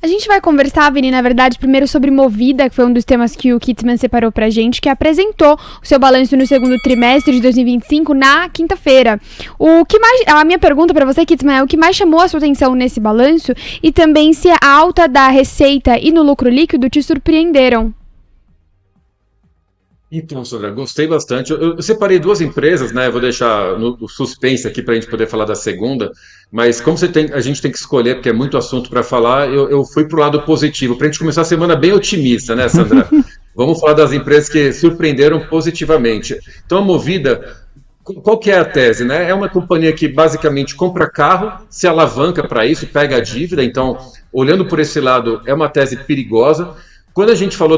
A gente vai conversar, Vini, na verdade, primeiro sobre Movida, que foi um dos temas que o Kitzmann separou pra gente, que apresentou o seu balanço no segundo trimestre de 2025 na quinta-feira. A minha pergunta pra você, Kitzmann, é o que mais chamou a sua atenção nesse balanço e também se a alta da receita e no lucro líquido te surpreenderam. Então, Sandra, gostei bastante. Eu separei duas empresas, né? Vou deixar no suspense aqui para a gente poder falar da segunda, mas como a gente tem que escolher, porque é muito assunto para falar, eu fui para o lado positivo, para a gente começar a semana bem otimista, né, Sandra? Vamos falar das empresas que surpreenderam positivamente. Então, a Movida, qual que é a tese, né? É uma companhia que basicamente compra carro, se alavanca para isso, pega a dívida, então, olhando por esse lado, é uma tese perigosa. Quando a gente falou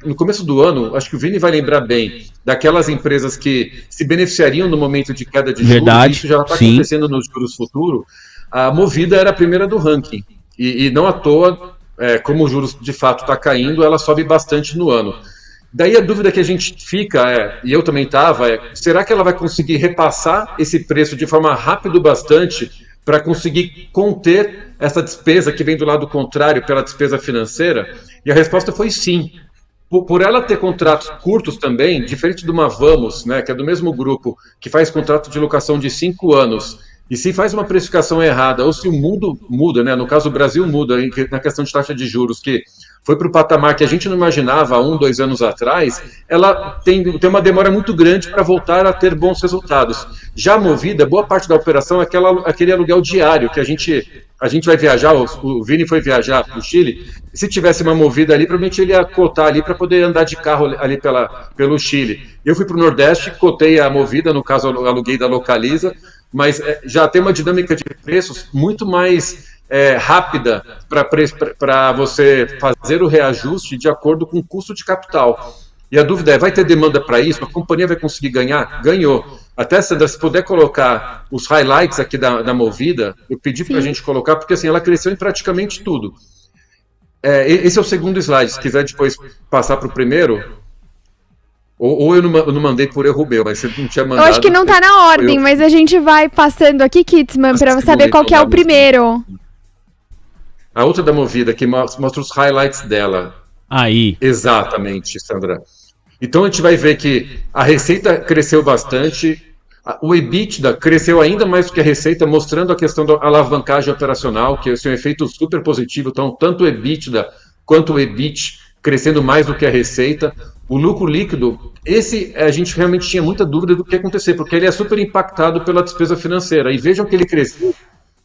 no começo do ano, acho que o Vini vai lembrar bem, daquelas empresas que se beneficiariam no momento de queda de juros, e Verdade, isso já está sim. acontecendo nos juros futuros, a Movida era a primeira do ranking. E não à toa, como o juros de fato está caindo, ela sobe bastante no ano. Daí a dúvida que a gente fica, e eu também estava, será que ela vai conseguir repassar esse preço de forma rápida bastante para conseguir conter essa despesa que vem do lado contrário pela despesa financeira? E a resposta foi sim. Por ela ter contratos curtos também, diferente de uma Vamos, né, que é do mesmo grupo, que faz contrato de locação de 5 anos, e se faz uma precificação errada, ou se o mundo muda, né, no caso o Brasil muda, na questão de taxa de juros, que foi para o patamar que a gente não imaginava há 2 anos atrás, ela tem uma demora muito grande para voltar a ter bons resultados. Já a Movida, boa parte da operação é aquele aluguel diário, que a gente vai viajar, o Vini foi viajar para o Chile, se tivesse uma Movida ali, provavelmente ele ia cotar ali para poder andar de carro ali pelo Chile. Eu fui para o Nordeste, cotei a Movida, no caso aluguei da Localiza, mas já tem uma dinâmica de preços muito mais rápida para você fazer o reajuste de acordo com o custo de capital. E a dúvida vai ter demanda para isso? A companhia vai conseguir ganhar? Ganhou. Até, Sandra, se puder colocar os highlights aqui da Movida, eu pedi para a gente colocar, porque assim, ela cresceu em praticamente tudo. Esse é o segundo slide, se quiser depois passar para o primeiro. Ou eu não mandei por erro meu, mas você não tinha mandado. Eu acho que não tá na ordem, mas a gente vai passando aqui, Kitzmann, para saber qual que é o primeiro. A outra da Movida, que mostra os highlights dela. Aí. Exatamente, Sandra. Então a gente vai ver que a receita cresceu bastante, o EBITDA cresceu ainda mais do que a receita, mostrando a questão da alavancagem operacional, que é um efeito super positivo. Então, tanto o EBITDA quanto o EBIT crescendo mais do que a receita. O lucro líquido, esse a gente realmente tinha muita dúvida do que ia acontecer, porque ele é super impactado pela despesa financeira. E vejam que ele cresceu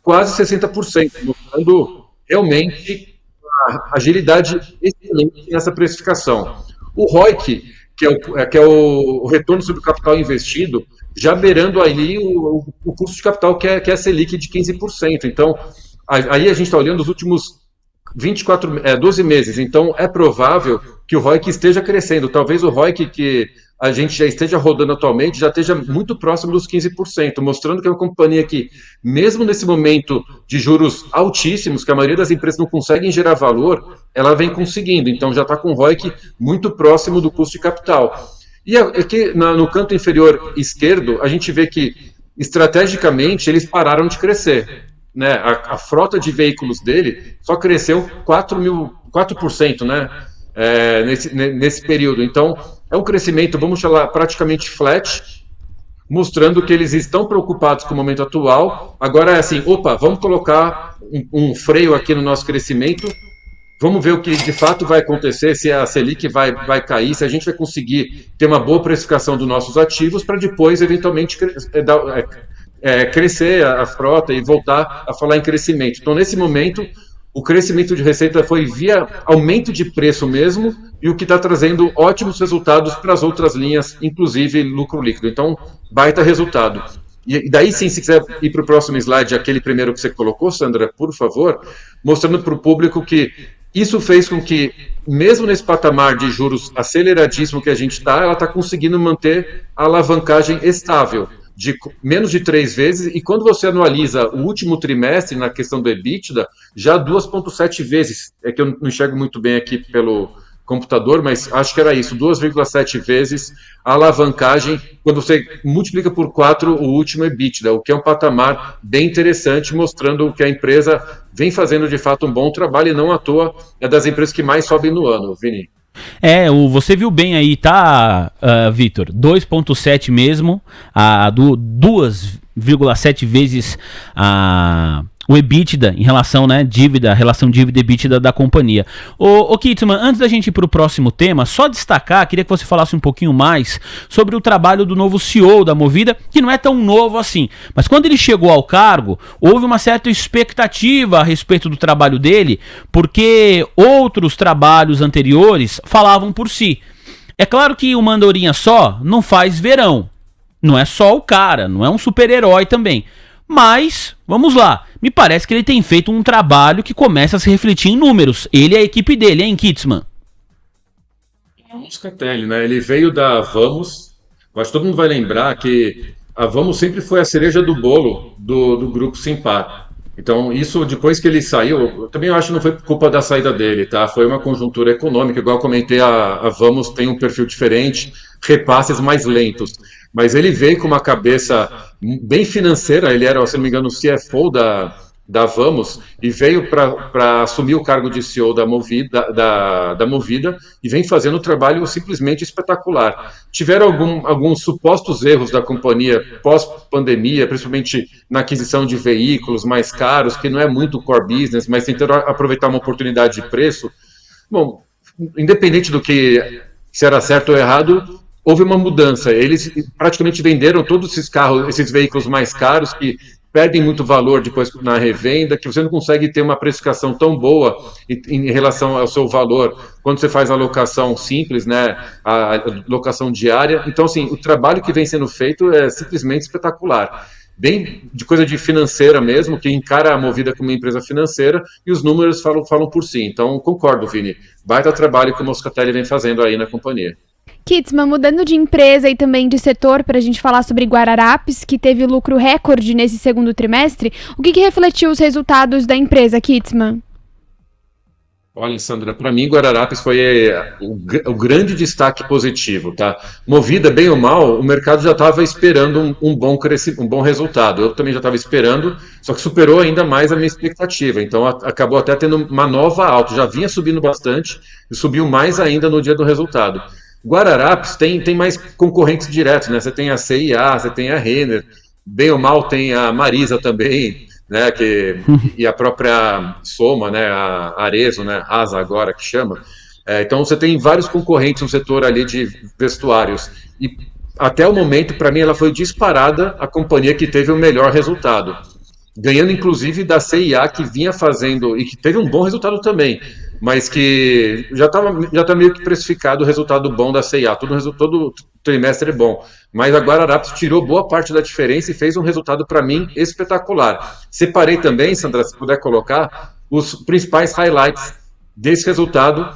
quase 60%, mostrando realmente a agilidade excelente nessa precificação. O ROIC, que é o retorno sobre o capital investido, já beirando ali o custo de capital, que é a Selic de 15%. Então, aí a gente está olhando os últimos 12 meses. Então, é provável que o ROIC esteja crescendo. Talvez o ROIC que a gente já esteja rodando atualmente já esteja muito próximo dos 15%, mostrando que é uma companhia que, mesmo nesse momento de juros altíssimos, que a maioria das empresas não conseguem gerar valor, ela vem conseguindo. Então, já está com o ROIC muito próximo do custo de capital. E aqui no canto inferior esquerdo, a gente vê que, estrategicamente, eles pararam de crescer. Né? A frota de veículos dele só cresceu 4%, né? Nesse período. Então, é um crescimento, vamos falar, praticamente flat, mostrando que eles estão preocupados com o momento atual. Agora é assim, vamos colocar um freio aqui no nosso crescimento, vamos ver o que de fato vai acontecer, se a Selic vai cair, se a gente vai conseguir ter uma boa precificação dos nossos ativos para depois, eventualmente, crescer a frota e voltar a falar em crescimento. Então, nesse momento, o crescimento de receita foi via aumento de preço mesmo, e o que está trazendo ótimos resultados para as outras linhas, inclusive lucro líquido. Então, baita resultado. E daí sim, se quiser ir para o próximo slide, aquele primeiro que você colocou, Sandra, por favor, mostrando para o público que isso fez com que, mesmo nesse patamar de juros aceleradíssimo que a gente está, ela está conseguindo manter a alavancagem estável, de menos de 3 vezes, e quando você anualiza o último trimestre na questão do EBITDA, já 2,7 vezes, é que eu não enxergo muito bem aqui computador, mas acho que era isso, 2,7 vezes a alavancagem quando você multiplica por 4 o último EBITDA, o que é um patamar bem interessante, mostrando que a empresa vem fazendo de fato um bom trabalho e não à toa é das empresas que mais sobem no ano, Vini. Você viu bem aí, tá, Vitor? 2,7 mesmo, 2,7 vezes o EBITDA em relação, né, relação dívida EBITDA da companhia. Ô Kitzmann, antes da gente ir para o próximo tema, só destacar, queria que você falasse um pouquinho mais sobre o trabalho do novo CEO da Movida, que não é tão novo assim, mas quando ele chegou ao cargo, houve uma certa expectativa a respeito do trabalho dele, porque outros trabalhos anteriores falavam por si. É claro que uma andorinha só não faz verão, não é só o cara, não é um super-herói também. Mas, vamos lá, me parece que ele tem feito um trabalho que começa a se refletir em números. Ele e a equipe dele, hein, Kitzmann? Moscatelli, né? Ele veio da Vamos, mas todo mundo vai lembrar que a Vamos sempre foi a cereja do bolo do Grupo Simpar. Então, isso depois que ele saiu, eu também acho que não foi culpa da saída dele, tá? Foi uma conjuntura econômica, igual eu comentei, a Vamos tem um perfil diferente, repasses mais lentos. Mas ele veio com uma cabeça bem financeira, ele era, se não me engano, o CFO da Vamos, e veio para assumir o cargo de CEO da Movida e vem fazendo um trabalho simplesmente espetacular. Tiveram alguns supostos erros da companhia pós-pandemia, principalmente na aquisição de veículos mais caros, que não é muito core business, mas tentaram aproveitar uma oportunidade de preço. Bom, independente do que se era certo ou errado, houve uma mudança. Eles praticamente venderam todos esses carros, esses veículos mais caros, que perdem muito valor depois na revenda, que você não consegue ter uma precificação tão boa em relação ao seu valor quando você faz a locação simples, né, a locação diária. Então, assim, o trabalho que vem sendo feito é simplesmente espetacular. Bem de coisa de financeira mesmo, que encara a Movida como uma empresa financeira, e os números falam por si. Então, concordo, Vini. Baita trabalho que o Moscatelli vem fazendo aí na companhia. Kitzmann, mudando de empresa e também de setor para a gente falar sobre Guararapes, que teve lucro recorde nesse segundo trimestre, o que refletiu os resultados da empresa, Kitzmann? Olha, Sandra, para mim Guararapes foi o grande destaque positivo, tá? Movida, bem ou mal, o mercado já estava esperando um bom resultado. Eu também já estava esperando, só que superou ainda mais a minha expectativa. Então acabou até tendo uma nova alta. Já vinha subindo bastante e subiu mais ainda no dia do resultado. Guararapes tem mais concorrentes diretos, né? Você tem a CIA, você tem a Renner, bem ou mal tem a Marisa também, né? E a própria Soma, né? A Arezzo, né? Asa agora que chama. Então você tem vários concorrentes no setor ali de vestuários. E até o momento, para mim, ela foi disparada a companhia que teve o melhor resultado. Ganhando inclusive da CIA, que vinha fazendo, e que teve um bom resultado também, mas que já tá meio que precificado o resultado bom da CIA, todo trimestre é bom, mas a Guararapes tirou boa parte da diferença e fez um resultado, para mim, espetacular. Separei também, Sandra, se puder colocar, os principais highlights desse resultado.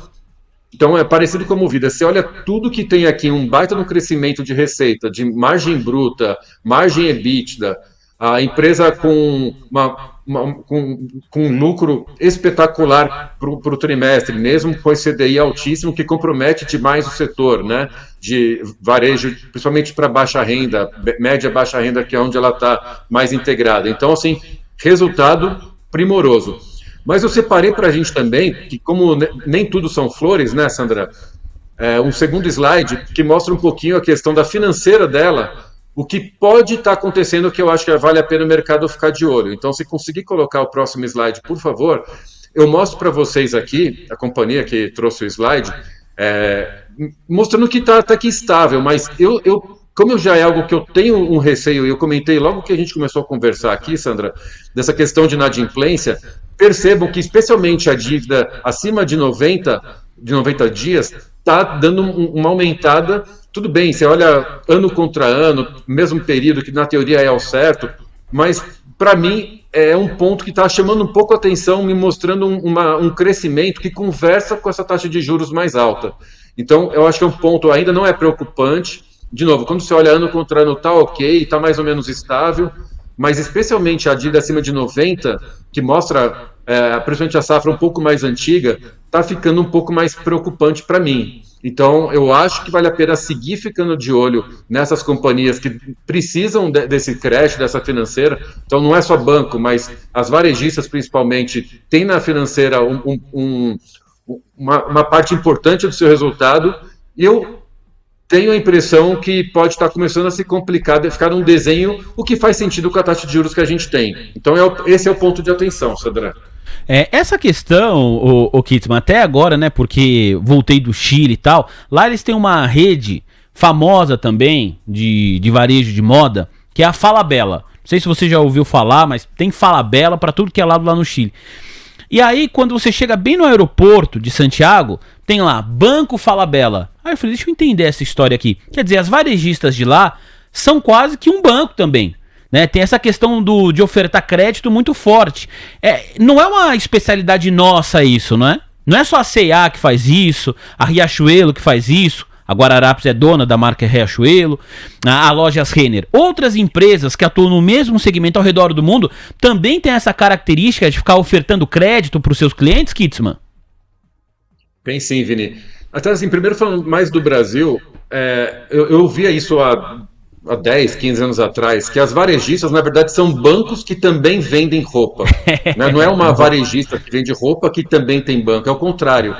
Então é parecido com a Movida, você olha tudo que tem aqui, um baita no crescimento de receita, de margem bruta, margem EBITDA, a empresa com um lucro espetacular para o trimestre, mesmo com esse CDI altíssimo, que compromete demais o setor, né, de varejo, principalmente para baixa renda, média baixa renda, que é onde ela está mais integrada. Então, assim, resultado primoroso. Mas eu separei para a gente também, que como nem tudo são flores, né, Sandra, um segundo slide que mostra um pouquinho a questão da financeira dela, o que pode estar acontecendo, que eu acho que vale a pena o mercado ficar de olho. Então, se conseguir colocar o próximo slide, por favor, eu mostro para vocês aqui, a companhia que trouxe o slide, mostrando que está até que estável, mas como já é algo que eu tenho um receio, e eu comentei logo que a gente começou a conversar aqui, Sandra, dessa questão de inadimplência, percebam que especialmente a dívida acima de 90 dias está dando uma aumentada. Tudo bem, você olha ano contra ano, mesmo período, que na teoria é ao certo, mas para mim é um ponto que está chamando um pouco a atenção, me mostrando um crescimento que conversa com essa taxa de juros mais alta. Então, eu acho que é um ponto, ainda não é preocupante. De novo, quando você olha ano contra ano, está ok, está mais ou menos estável, mas especialmente a dívida acima de 90, que mostra, principalmente a safra um pouco mais antiga, está ficando um pouco mais preocupante para mim. Então, eu acho que vale a pena seguir ficando de olho nessas companhias que precisam desse crédito, dessa financeira. Então, não é só banco, mas as varejistas, principalmente, têm na financeira uma parte importante do seu resultado. E eu tenho a impressão que pode estar começando a se complicar, de ficar um desenho, o que faz sentido com a taxa de juros que a gente tem. Então, esse é o ponto de atenção, Sandra. Essa questão, o Kittmann, até agora, né, porque voltei do Chile e tal, lá eles têm uma rede famosa também de varejo de moda, que é a Falabella. Não sei se você já ouviu falar, mas tem Falabella para tudo que é lado lá no Chile. E aí, quando você chega bem no aeroporto de Santiago, tem lá, Banco Falabella. Aí eu falei, deixa eu entender essa história aqui. Quer dizer, as varejistas de lá são quase que um banco também. Né, tem essa questão de ofertar crédito muito forte. Não é uma especialidade nossa isso, não é? Não é só a C&A que faz isso, a Riachuelo que faz isso, a Guararapes é dona da marca Riachuelo, a Lojas Renner. Outras empresas que atuam no mesmo segmento ao redor do mundo também têm essa característica de ficar ofertando crédito para os seus clientes, Kittmann? Tem sim, Vini. Até assim, primeiro falando mais do Brasil, eu via isso há 10, 15 anos atrás, que as varejistas, na verdade, são bancos que também vendem roupa. Né? Não é uma varejista que vende roupa que também tem banco, é o contrário.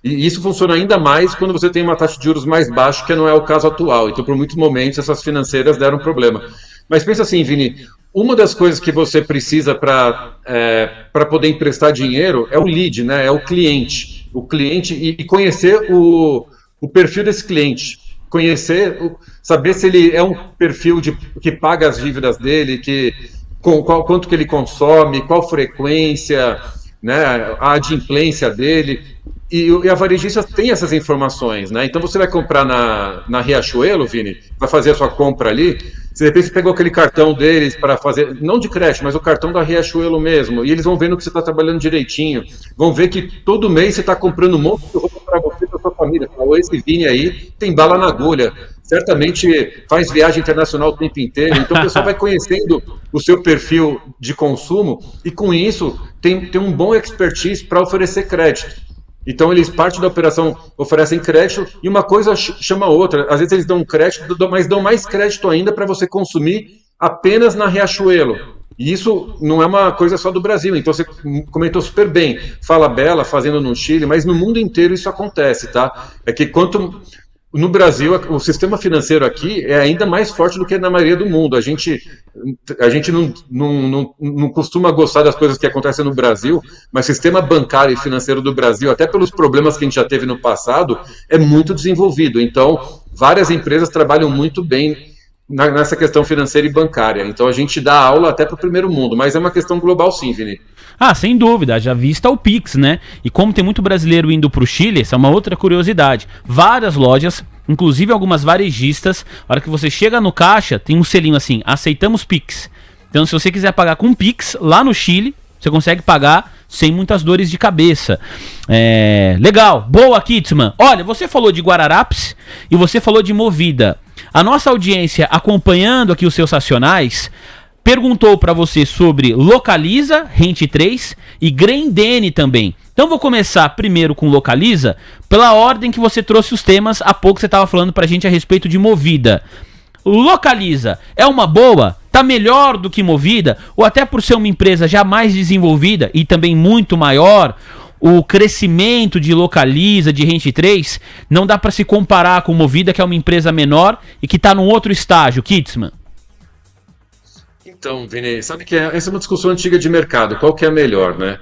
E isso funciona ainda mais quando você tem uma taxa de juros mais baixa, que não é o caso atual. Então, por muitos momentos, essas financeiras deram problema. Mas pensa assim, Vini, uma das coisas que você precisa para poder emprestar dinheiro é o lead, né? É o cliente. O cliente e conhecer o perfil desse cliente. Conhecer, saber se ele é um perfil que paga as dívidas dele, quanto que ele consome, qual frequência, né, a adimplência dele, e a varejista tem essas informações, né? Então você vai comprar na Riachuelo, Vini, vai fazer a sua compra ali, de repente você pegou aquele cartão deles para fazer, não de crédito, mas o cartão da Riachuelo mesmo, e eles vão vendo que você está trabalhando direitinho, vão ver que todo mês você está comprando um monte de roupa para você e para sua família. Falou, esse Vini aí tem bala na agulha, certamente faz viagem internacional o tempo inteiro, então o pessoal vai conhecendo o seu perfil de consumo e com isso tem um bom expertise para oferecer crédito. Então eles, parte da operação, oferecem crédito e uma coisa chama a outra. Às vezes eles dão crédito, mas dão mais crédito ainda para você consumir apenas na Riachuelo. E isso não é uma coisa só do Brasil. Então você comentou super bem, Falabella fazendo no Chile, mas no mundo inteiro isso acontece, tá? É que no Brasil, o sistema financeiro aqui é ainda mais forte do que na maioria do mundo. A gente não costuma gostar das coisas que acontecem no Brasil, mas o sistema bancário e financeiro do Brasil, até pelos problemas que a gente já teve no passado, é muito desenvolvido. Então, várias empresas trabalham muito bem nessa questão financeira e bancária. Então, a gente dá aula até para o primeiro mundo, mas é uma questão global sim, Vini. Ah, sem dúvida, já vista o Pix, né? E como tem muito brasileiro indo pro Chile, essa é uma outra curiosidade. Várias lojas, inclusive algumas varejistas, a hora que você chega no caixa, tem um selinho assim, aceitamos Pix. Então se você quiser pagar com Pix, lá no Chile, você consegue pagar sem muitas dores de cabeça. Legal, boa, Kittmann. Olha, você falou de Guararapes e você falou de Movida. A nossa audiência, acompanhando aqui os seus racionais, perguntou para você sobre Localiza, Rente 3 e Grendene também. Então vou começar primeiro com Localiza, pela ordem que você trouxe os temas. Há pouco você estava falando para a gente a respeito de Movida. Localiza é uma boa? Tá melhor do que Movida? Ou até por ser uma empresa já mais desenvolvida e também muito maior, o crescimento de Localiza, de Rente 3, não dá para se comparar com Movida, que é uma empresa menor e que está num outro estágio, Kittmann? Então, Vini, sabe que essa é uma discussão antiga de mercado, qual que é a melhor, né?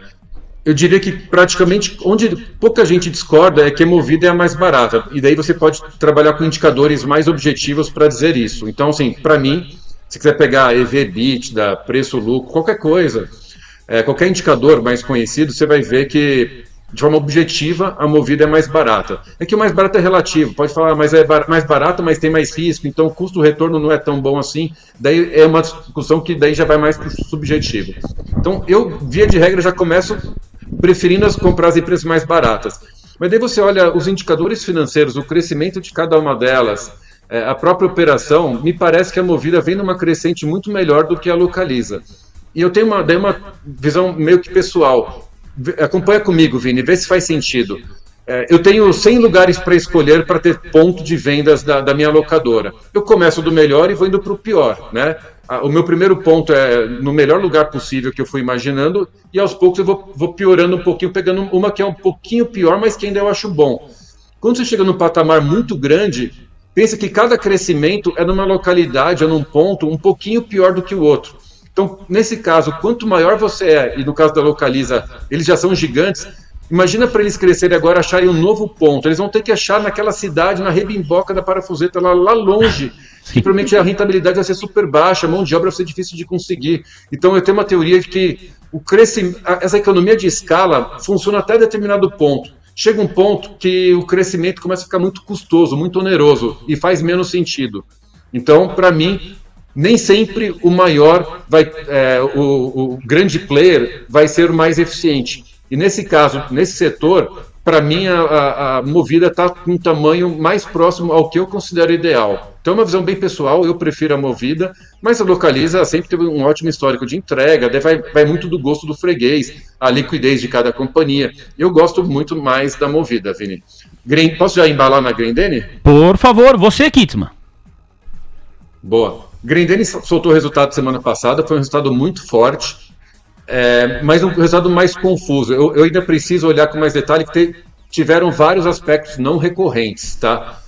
Eu diria que praticamente onde pouca gente discorda é que a Movida é a mais barata, e daí você pode trabalhar com indicadores mais objetivos para dizer isso. Então, assim, para mim, se quiser pegar EV/EBITDA, preço-lucro, qualquer coisa, qualquer indicador mais conhecido, você vai ver que, de forma objetiva, a Movida é mais barata. É que o mais barato é relativo, pode falar, mas é mais barato, mas tem mais risco, então o custo-retorno não é tão bom assim. Daí é uma discussão que daí já vai mais para o subjetivo. Então, eu, via de regra, já começo preferindo comprar as empresas mais baratas. Mas daí você olha os indicadores financeiros, o crescimento de cada uma delas, a própria operação, me parece que a Movida vem numa crescente muito melhor do que a Localiza. E eu tenho uma visão meio que pessoal. acompanha comigo, Vini, vê se faz sentido. Eu tenho 100 lugares para escolher para ter ponto de vendas da minha locadora. Eu começo do melhor e vou indo para o pior, né? O meu primeiro ponto é no melhor lugar possível que eu fui imaginando, e aos poucos eu vou piorando um pouquinho, pegando uma que é um pouquinho pior, mas que ainda eu acho bom. Quando você chega num patamar muito grande, pensa que cada crescimento é numa localidade ou num ponto um pouquinho pior do que o outro. Então, nesse caso, quanto maior você é, e no caso da Localiza, eles já são gigantes, imagina para eles crescerem agora, acharem um novo ponto. Eles vão ter que achar naquela cidade, na rebimboca da parafuseta, lá longe, que provavelmente a rentabilidade vai ser super baixa, a mão de obra vai ser difícil de conseguir. Então, eu tenho uma teoria de que essa economia de escala funciona até determinado ponto. Chega um ponto que o crescimento começa a ficar muito custoso, muito oneroso, e faz menos sentido. Então, para mim, nem sempre o maior o grande player vai ser o mais eficiente. E nesse caso, nesse setor, para mim a Movida está com um tamanho mais próximo ao que eu considero ideal. Então é uma visão bem pessoal, eu prefiro a Movida, mas a Localiza sempre teve um ótimo histórico de entrega, vai muito do gosto do freguês, a liquidez de cada companhia. Eu gosto muito mais da Movida, Vini. Posso já embalar na Grendene? Por favor, você, Kittmann. Boa. Grendene soltou o resultado semana passada, foi um resultado muito forte, mas um resultado mais confuso. Eu ainda preciso olhar com mais detalhe, que tiveram vários aspectos não recorrentes, tá?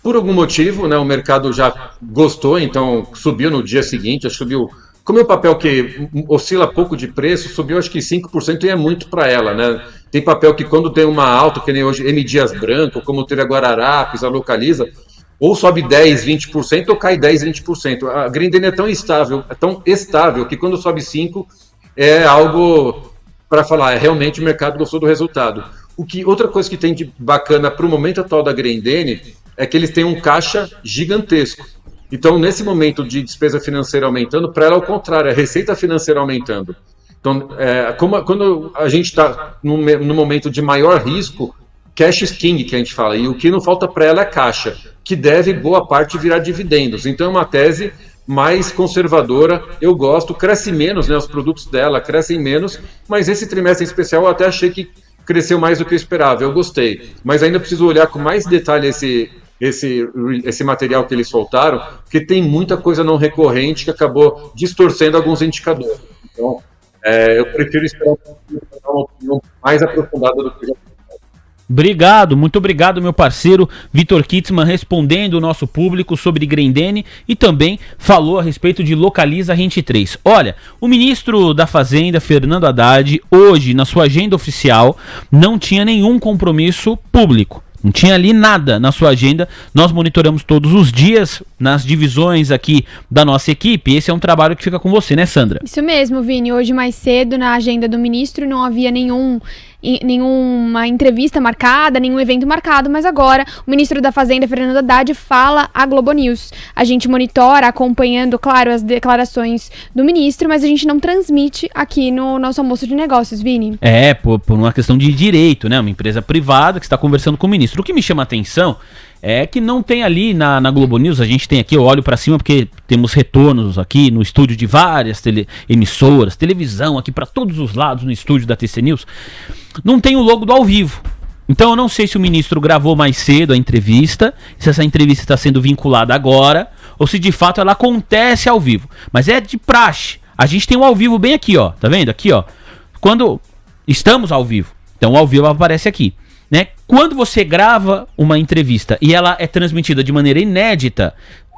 Por algum motivo, né, o mercado já gostou, então subiu no dia seguinte, subiu. Como é um papel que oscila pouco de preço, subiu acho que 5% e é muito para ela, né? Tem papel que quando tem uma alta, que nem hoje M. Dias Branco, como teve a Guararapes, a Localiza, ou sobe 10, 20% ou cai 10, 20%. A Grendene é tão estável que quando sobe 5% é algo para falar, realmente o mercado gostou do resultado. Outra coisa que tem de bacana para o momento atual da Grendene é que eles têm um caixa gigantesco. Então, nesse momento de despesa financeira aumentando, para ela é o contrário, é a receita financeira aumentando. Então, quando a gente está no momento de maior risco, cash is king, que a gente fala, e o que não falta para ela é caixa, que deve boa parte virar dividendos. Então é uma tese mais conservadora, eu gosto, cresce menos, né, os produtos dela crescem menos, mas esse trimestre em especial eu até achei que cresceu mais do que eu esperava, eu gostei. Mas ainda preciso olhar com mais detalhe esse material que eles soltaram, porque tem muita coisa não recorrente que acabou distorcendo alguns indicadores. Então, eu prefiro esperar uma opinião mais aprofundada do que eu já fiz. Obrigado, muito obrigado, meu parceiro Vitor Kittmann, respondendo o nosso público sobre Grendene e também falou a respeito de Localiza Rente 3. Olha, o ministro da Fazenda, Fernando Haddad, hoje na sua agenda oficial não tinha nenhum compromisso público. Não tinha ali nada na sua agenda, nós monitoramos todos os dias nas divisões aqui da nossa equipe, esse é um trabalho que fica com você, né, Sandra? Isso mesmo, Vini, hoje mais cedo na agenda do ministro não havia nenhuma entrevista marcada, nenhum evento marcado, mas agora o ministro da Fazenda, Fernando Haddad, fala à Globo News. A gente monitora, acompanhando, claro, as declarações do ministro, mas a gente não transmite aqui no nosso almoço de negócios, Vini. Por uma questão de direito, né? Uma empresa privada que está conversando com o ministro. O que me chama a atenção é que não tem ali na Globo News, a gente tem aqui, eu olho pra cima porque temos retornos aqui no estúdio de várias emissoras, televisão aqui pra todos os lados no estúdio da TC News, não tem o logo do ao vivo. Então eu não sei se o ministro gravou mais cedo a entrevista, se essa entrevista está sendo vinculada agora, ou se de fato ela acontece ao vivo. Mas é de praxe. A gente tem o ao vivo bem aqui, ó, tá vendo? Aqui, ó. Quando estamos ao vivo, então o ao vivo aparece aqui. Né? Quando você grava uma entrevista e ela é transmitida de maneira inédita,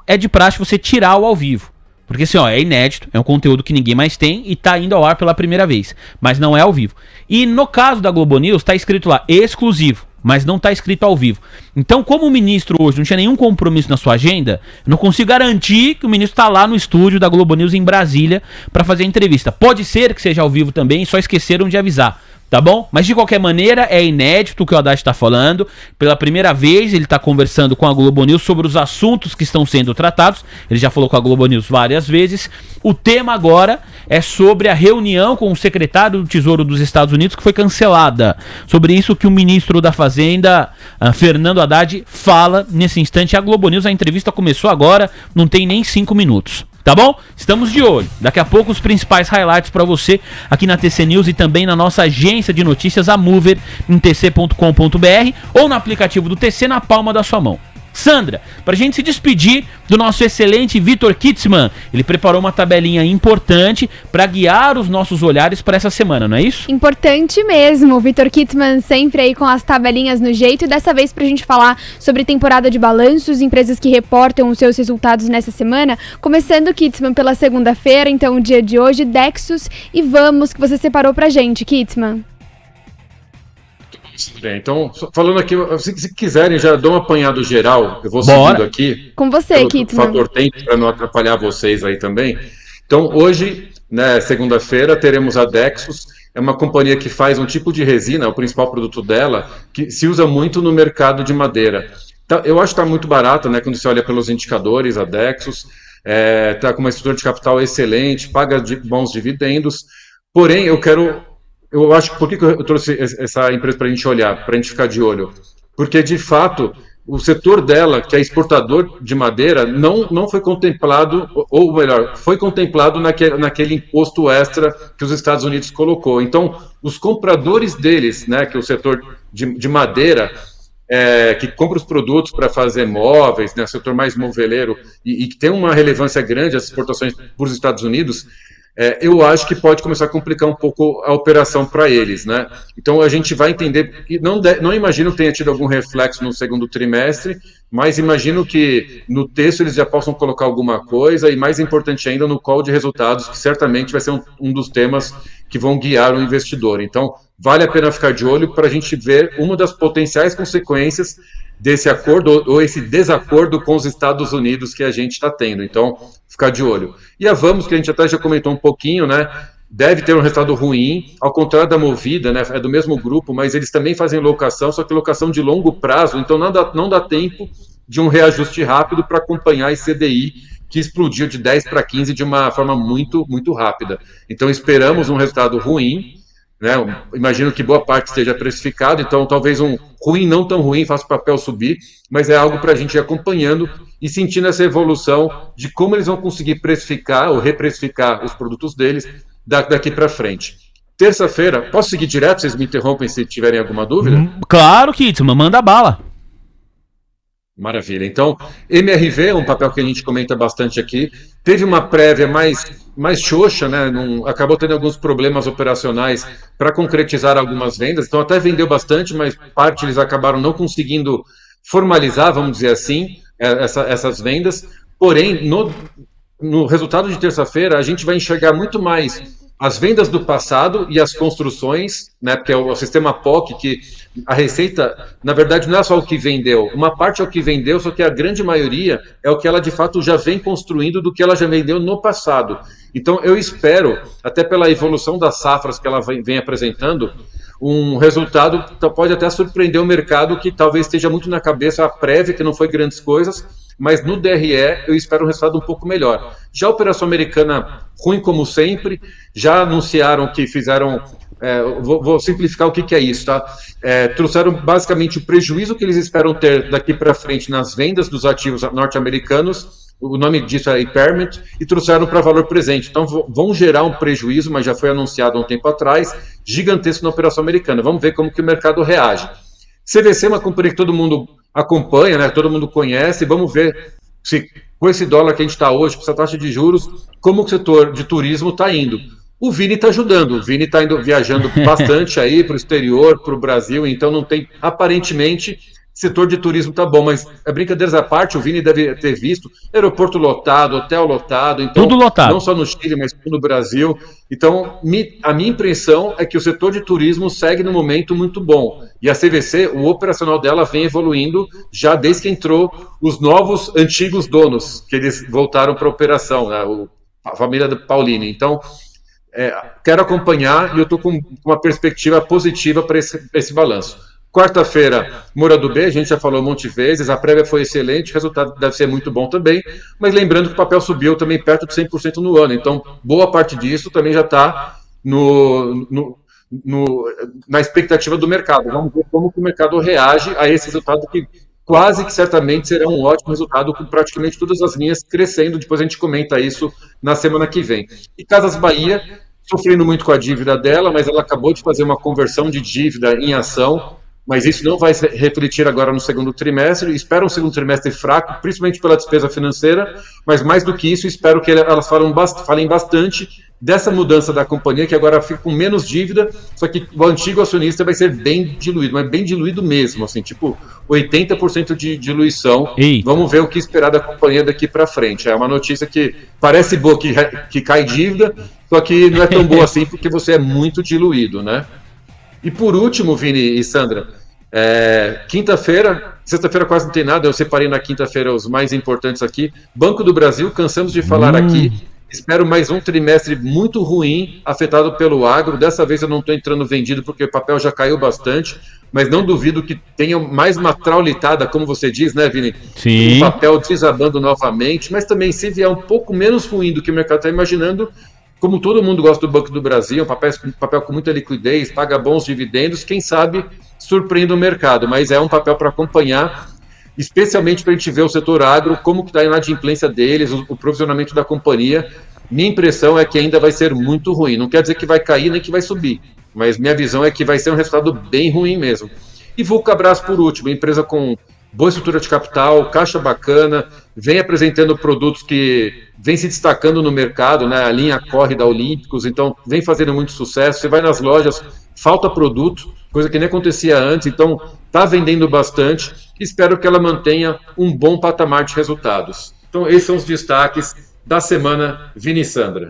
é de praxe você tirar o ao vivo. Porque assim, ó, é inédito, é um conteúdo que ninguém mais tem e tá indo ao ar pela primeira vez. Mas não é ao vivo. E no caso da Globo News, tá escrito lá, exclusivo, mas não tá escrito ao vivo. Então, como o ministro hoje não tinha nenhum compromisso na sua agenda, eu não consigo garantir que o ministro tá lá no estúdio da Globo News em Brasília para fazer a entrevista. Pode ser que seja ao vivo também, só esqueceram de avisar. Tá bom? Mas de qualquer maneira é inédito o que o Haddad está falando. Pela primeira vez ele está conversando com a Globo News sobre os assuntos que estão sendo tratados. Ele já falou com a Globo News várias vezes. O tema agora é sobre a reunião com o secretário do Tesouro dos Estados Unidos que foi cancelada. Sobre isso que o ministro da Fazenda, Fernando Haddad, fala nesse instante. A Globo News, a entrevista começou agora, não tem nem 5 minutos. Tá bom? Estamos de olho. Daqui a pouco os principais highlights para você aqui na TC News e também na nossa agência de notícias, a Mover, em tc.com.br ou no aplicativo do TC na palma da sua mão. Sandra, pra gente se despedir do nosso excelente Vitor Kitzmann, ele preparou uma tabelinha importante para guiar os nossos olhares para essa semana, não é isso? Importante mesmo, o Vitor Kitzmann sempre aí com as tabelinhas no jeito, e dessa vez pra gente falar sobre temporada de balanços, empresas que reportam os seus resultados nessa semana, começando, Kitzmann, pela segunda-feira, então o dia de hoje, Dexus e Vamos, que você separou pra gente, Kitzmann. Bem, então, falando aqui, se quiserem, já dou um apanhado geral, eu vou seguindo aqui. Com você, Kitzmann. Fator tempo, para não atrapalhar vocês aí também. Então, hoje, né, segunda-feira, teremos a Dexus, é uma companhia que faz um tipo de resina, o principal produto dela, que se usa muito no mercado de madeira. Então, eu acho que está muito barata, né, quando você olha pelos indicadores, a Dexus, está com uma estrutura de capital excelente, paga bons dividendos, porém, eu acho que por que eu trouxe essa empresa para a gente olhar, para a gente ficar de olho? Porque, de fato, o setor dela, que é exportador de madeira, não foi contemplado, ou melhor, foi contemplado naquele imposto extra que os Estados Unidos colocou. Então, os compradores deles, né, que é o setor de madeira, que compra os produtos para fazer móveis, né, setor mais moveleiro, e que tem uma relevância grande as exportações para os Estados Unidos, eu acho que pode começar a complicar um pouco a operação para eles, né? Então a gente vai entender, e não imagino que tenha tido algum reflexo no segundo trimestre, mas imagino que no texto eles já possam colocar alguma coisa, e mais importante ainda, no call de resultados, que certamente vai ser um dos temas que vão guiar o investidor. Então vale a pena ficar de olho para a gente ver uma das potenciais consequências desse acordo ou esse desacordo com os Estados Unidos que a gente está tendo. Então, ficar de olho. E a Vamos, que a gente até já comentou um pouquinho, né? Deve ter um resultado ruim, ao contrário da Movida, né? É do mesmo grupo, mas eles também fazem locação, só que locação de longo prazo, então não dá tempo de um reajuste rápido para acompanhar esse CDI que explodiu de 10 para 15 de uma forma muito, muito rápida. Então, esperamos um resultado ruim, né? Imagino que boa parte esteja precificado, então talvez um ruim, não tão ruim, faça o papel subir, mas é algo para a gente ir acompanhando e sentindo essa evolução de como eles vão conseguir precificar ou reprecificar os produtos deles daqui para frente. Terça-feira, posso seguir direto? Vocês me interrompem se tiverem alguma dúvida? Claro, Kitzmann, manda bala. Maravilha. Então, MRV é um papel que a gente comenta bastante aqui. Teve uma prévia mais xoxa, né? Acabou tendo alguns problemas operacionais para concretizar algumas vendas. Então, até vendeu bastante, mas parte eles acabaram não conseguindo formalizar, vamos dizer assim, essas vendas. Porém, no resultado de terça-feira, a gente vai enxergar muito mais as vendas do passado e as construções, né, porque é o sistema POC, que a receita, na verdade, não é só o que vendeu. Uma parte é o que vendeu, só que a grande maioria é o que ela, de fato, já vem construindo do que ela já vendeu no passado. Então, eu espero, até pela evolução das safras que ela vem apresentando, um resultado que pode até surpreender o mercado, que talvez esteja muito na cabeça a prévia, que não foi grandes coisas, mas no DRE eu espero um resultado um pouco melhor. Já a operação americana, ruim como sempre, já anunciaram que fizeram... vou simplificar o que é isso, tá? Trouxeram basicamente o prejuízo que eles esperam ter daqui para frente nas vendas dos ativos norte-americanos, o nome disso é impairment, e trouxeram para valor presente. Então vão gerar um prejuízo, mas já foi anunciado há um tempo atrás, gigantesco na operação americana. Vamos ver como que o mercado reage. CVC é uma companhia que todo mundo acompanha, né? Todo mundo conhece. Vamos ver se com esse dólar que a gente está hoje, com essa taxa de juros, como o setor de turismo está indo. O Vini está ajudando, o Vini está viajando bastante aí para o exterior, para o Brasil, então não tem, aparentemente, setor de turismo tá bom, mas brincadeiras à parte, o Vini deve ter visto aeroporto lotado, hotel lotado, então tudo lotado. Não só no Chile, mas no Brasil. Então, a minha impressão é que o setor de turismo segue num momento muito bom. E a CVC, o operacional dela vem evoluindo já desde que entrou os novos, antigos donos, que eles voltaram para a operação, né? A família do Paulini. Então, quero acompanhar e eu estou com uma perspectiva positiva para esse balanço. Quarta-feira, Moura do B, a gente já falou um monte de vezes, a prévia foi excelente, o resultado deve ser muito bom também, mas lembrando que o papel subiu também perto de 100% no ano, então boa parte disso também já está na expectativa do mercado. Vamos ver como que o mercado reage a esse resultado que quase que certamente será um ótimo resultado com praticamente todas as linhas crescendo. Depois a gente comenta isso na semana que vem. E Casas Bahia, sofrendo muito com a dívida dela, mas ela acabou de fazer uma conversão de dívida em ação, mas isso não vai se refletir agora no segundo trimestre. Espero um segundo trimestre fraco, principalmente pela despesa financeira, mas mais do que isso, espero que elas falem bastante dessa mudança da companhia, que agora fica com menos dívida, só que o antigo acionista vai ser bem diluído, mas bem diluído mesmo, assim, tipo 80% de diluição. Eita. Vamos ver o que esperar da companhia daqui para frente. É uma notícia que parece boa, que cai dívida, só que não é tão boa assim, porque você é muito diluído, né? E por último, Vini e Sandra, quinta-feira, sexta-feira quase não tem nada, eu separei na quinta-feira os mais importantes aqui. Banco do Brasil, cansamos de falar aqui, espero mais um trimestre muito ruim, afetado pelo agro. Dessa vez eu não estou entrando vendido porque o papel já caiu bastante, mas não duvido que tenha mais uma traulitada, como você diz, né, Vini? Sim. O papel desabando novamente, mas também se vier um pouco menos ruim do que o mercado está imaginando, como todo mundo gosta do Banco do Brasil, um papel com muita liquidez, paga bons dividendos, quem sabe surpreende o mercado, mas é um papel para acompanhar, especialmente para a gente ver o setor agro, como que está a inadimplência deles, o provisionamento da companhia. Minha impressão é que ainda vai ser muito ruim, não quer dizer que vai cair nem que vai subir, mas minha visão é que vai ser um resultado bem ruim mesmo. E Vulcabras, por último, empresa com boa estrutura de capital, caixa bacana, vem apresentando produtos que vem se destacando no mercado, né? A linha Corre da Olímpicos, então vem fazendo muito sucesso. Você vai nas lojas, falta produto, coisa que nem acontecia antes, então está vendendo bastante. Espero que ela mantenha um bom patamar de resultados. Então esses são os destaques da semana, Vini e Sandra.